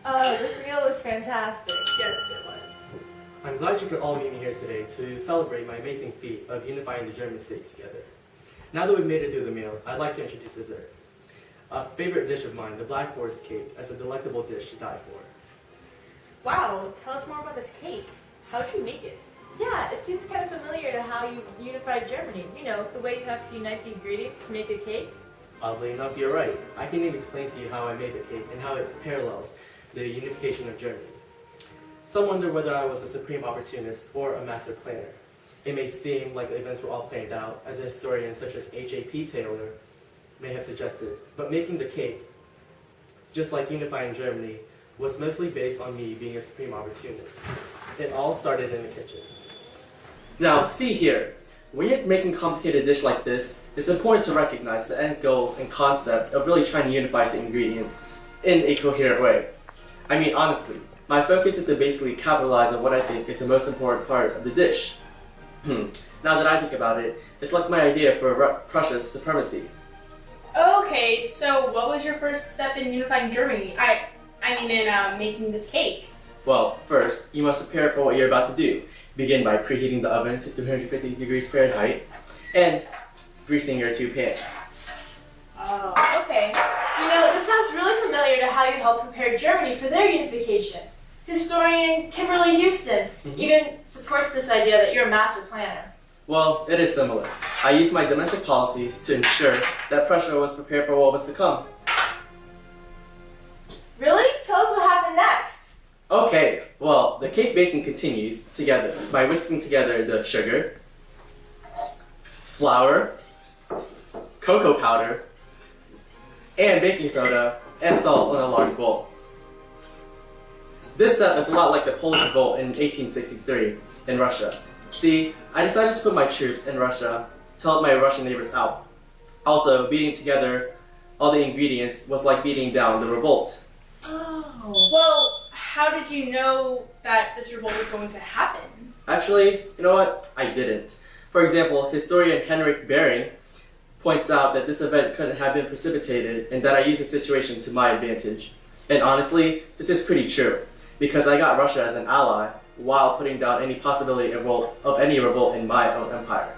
Oh, this meal was fantastic. Yes, it was. I'm glad you could all meet me here today to celebrate my amazing feat of unifying the German states together. Now that we've made it through the meal, I'd like to introduce dessert. A favorite dish of mine, the Black Forest cake, as a delectable dish to die for. Wow, tell us more about this cake. How did you make it? Yeah, it seems kind of familiar to how you unified Germany. You know, the way you have to unite the ingredients to make a cake. Oddly enough, you're right. I can even explain to you how I made the cake and how it parallels the unification of Germany. Some wonder whether I was a supreme opportunist or a master planner. It may seem like the events were all planned out, as a historian such as H.A.P. Taylor may have suggested, but making the cake, just like unifying Germany, was mostly based on me being a supreme opportunist. It all started in the kitchen. Now, see here, when you're making a complicated dish like this, it's important to recognize the end goals and concept of really trying to unify the ingredients in a coherent way. I mean, honestly, my focus is to basically capitalize on what I think is the most important part of the dish. Now that I think about it, it's like my idea for Prussia's supremacy. Okay, so what was your first step in unifying Germany? I mean in making this cake. Well, first, you must prepare for what you're about to do. Begin by preheating the oven to 350 degrees Fahrenheit and greasing your two pans. Oh, okay. You know, this sounds really familiar to how you helped prepare Germany for their unification. Historian Kimberly Houston even supports this idea that you're a master planner. Well, it is similar. I used my domestic policies to ensure that Prussia was prepared for what was to come. Really? Tell us what happened next. Okay, well, the cake baking continues together by whisking together the sugar, flour, cocoa powder, and baking soda and salt in a large bowl. This step is a lot like the Polish Revolt in 1863 in Russia. See, I decided to put my troops in Russia to help my Russian neighbors out. Also, beating together all the ingredients was like beating down the revolt. Oh. Well, how did you know that this revolt was going to happen? Actually, you know what? I didn't. For example, historian Henrik Bering points out that this event couldn't have been precipitated and that I used the situation to my advantage. And honestly, this is pretty true, because I got Russia as an ally while putting down any possibility of any revolt in my own empire.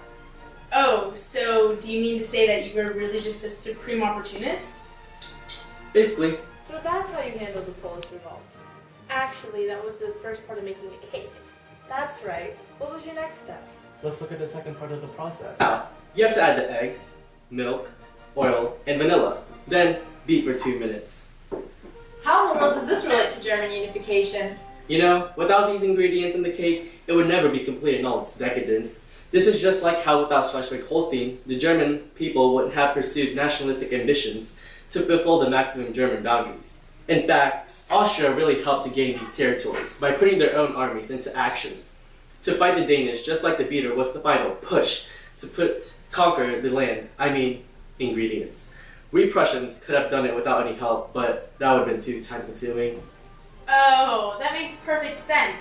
Oh, so do you mean to say that you were really just a supreme opportunist? Basically. So that's how you handled the Polish Revolt. Actually, that was the first part of making the cake. That's right. What was your next step? Let's look at the second part of the process. Now, you have to add the eggs, milk, oil, and vanilla. Then beat for 2 minutes. How in the world does this relate to German unification? You know, without these ingredients in the cake, it would never be complete in all its decadence. This is just like how without Schleswig-Holstein, the German people wouldn't have pursued nationalistic ambitions to fulfill the maximum German boundaries. In fact, Austria really helped to gain these territories by putting their own armies into action. To fight the Danish, just like the beater, was the final push to conquer the land, ingredients. We Prussians could have done it without any help, but that would have been too time-consuming. Oh, that makes perfect sense.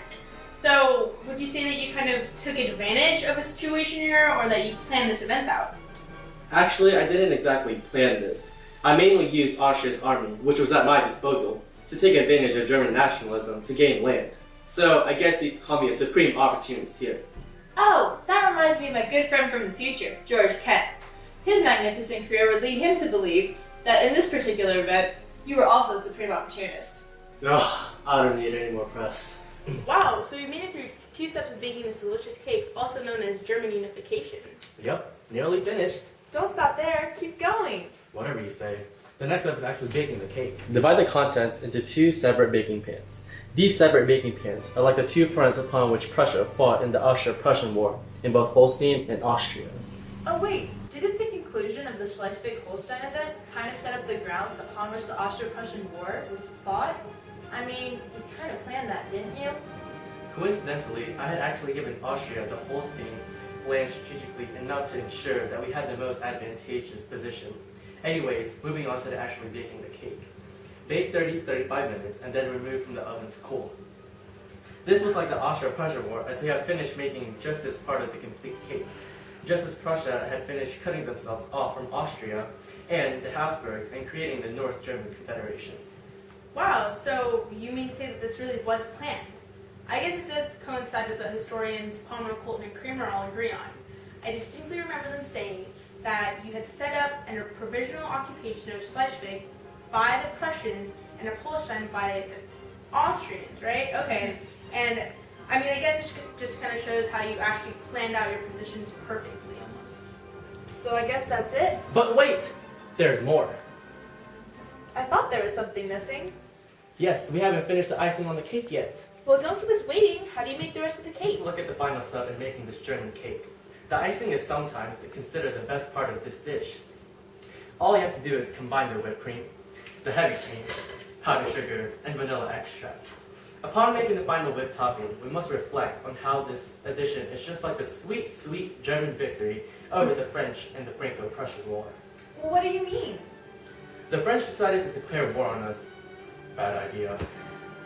So, would you say that you kind of took advantage of a situation here, or that you planned this event out? Actually, I didn't exactly plan this. I mainly used Austria's army, which was at my disposal, to take advantage of German nationalism to gain land. So, I guess you could call me a supreme opportunist here. Oh, that reminds me of my good friend from the future, George Kent. His magnificent career would lead him to believe that in this particular event, you were also a supreme opportunist. Ugh, I don't need any more press. Wow, so you made it through 2 steps of baking this delicious cake, also known as German unification. Yep, nearly finished. Don't stop there, keep going. Whatever you say. The next step is actually baking the cake. Divide the contents into 2 separate baking pans. These separate baking pans are like the 2 fronts upon which Prussia fought in the Austro-Prussian War in both Holstein and Austria. Oh wait, didn't the conclusion of the Schleswig-Holstein event kind of set up the grounds upon which the Austro-Prussian War was fought? I mean, you kind of planned that, didn't you? Coincidentally, I had actually given Austria the Holstein land strategically enough to ensure that we had the most advantageous position. Anyways, moving on to actually baking the cake. Bake 30-35 minutes and then remove from the oven to cool. This was like the Austro-Prussian War, as we have finished making just this part of the complete cake. just as Prussia had finished cutting themselves off from Austria and the Habsburgs and creating the North German Confederation. Wow, so you mean to say that this really was planned? I guess this does coincide with what historians Palmer, Colton, and Kramer all agree on. I distinctly remember them saying that you had set up a provisional occupation of Schleswig by the Prussians and Opolstein by the Austrians, right? Okay. And I mean, I guess it just kind of shows how you actually planned out your positions perfectly almost. So I guess that's it? But wait! There's more. I thought there was something missing. Yes, we haven't finished the icing on the cake yet. Well, don't keep us waiting. How do you make the rest of the cake? Look at the final step in making this German cake. The icing is sometimes considered the best part of this dish. All you have to do is combine the whipped cream, the heavy cream, powdered sugar, and vanilla extract. Upon making the final whipped topping, we must reflect on how this addition is just like the sweet, sweet German victory over the French in the Franco-Prussian War. Well, what do you mean? The French decided to declare war on us. Bad idea.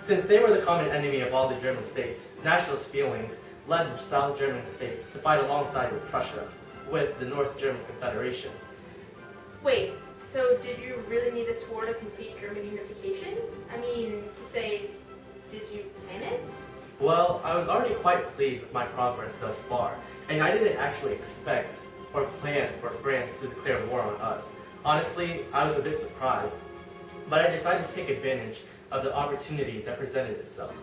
Since they were the common enemy of all the German states, nationalist feelings led the South German states to fight alongside with Prussia, with the North German Confederation. Wait, so did you really need this war to complete German unification? I mean, to say, did you plan it? Well, I was already quite pleased with my progress thus far, and I didn't actually expect or plan for France to declare war on us. Honestly, I was a bit surprised, but I decided to take advantage of the opportunity that presented itself.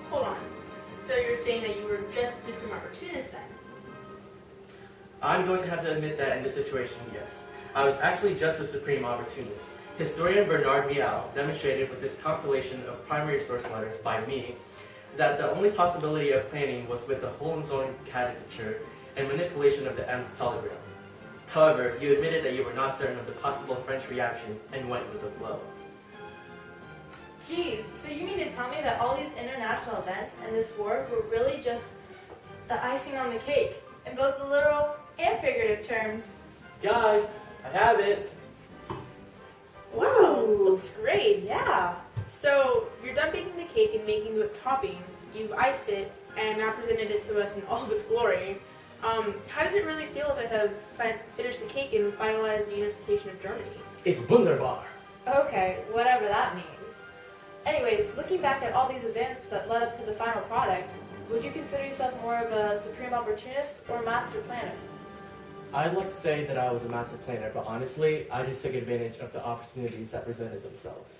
Hold on. So you're saying that you were just a supreme opportunist then? I'm going to have to admit that in this situation, yes. I was actually just a supreme opportunist. Historian Bernard Mial demonstrated with this compilation of primary source letters by me that the only possibility of planning was with the Hohenzollern caricature and manipulation of the Ems telegram. However, you admitted that you were not certain of the possible French reaction and went with the flow. Geez, so you mean to tell me that all these international events and this war were really just the icing on the cake, in both the literal and figurative terms? Guys, I have it! Wow, looks great. Yeah. So you're done baking the cake and making the whipped topping. You've iced it and now presented it to us in all of its glory. How does it really feel to have finished the cake and finalized the unification of Germany? It's wunderbar! Okay, whatever that means. Anyways, looking back at all these events that led up to the final product, would you consider yourself more of a supreme opportunist or a master planner? I'd like to say that I was a master planner, but honestly, I just took advantage of the opportunities that presented themselves.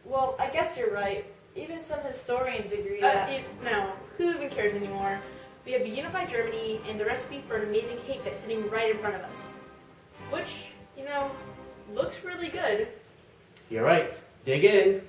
Well, I guess you're right. Even some historians agree that... No, who even cares anymore? We have a unified Germany and the recipe for an amazing cake that's sitting right in front of us. Which, looks really good. You're right. Dig in!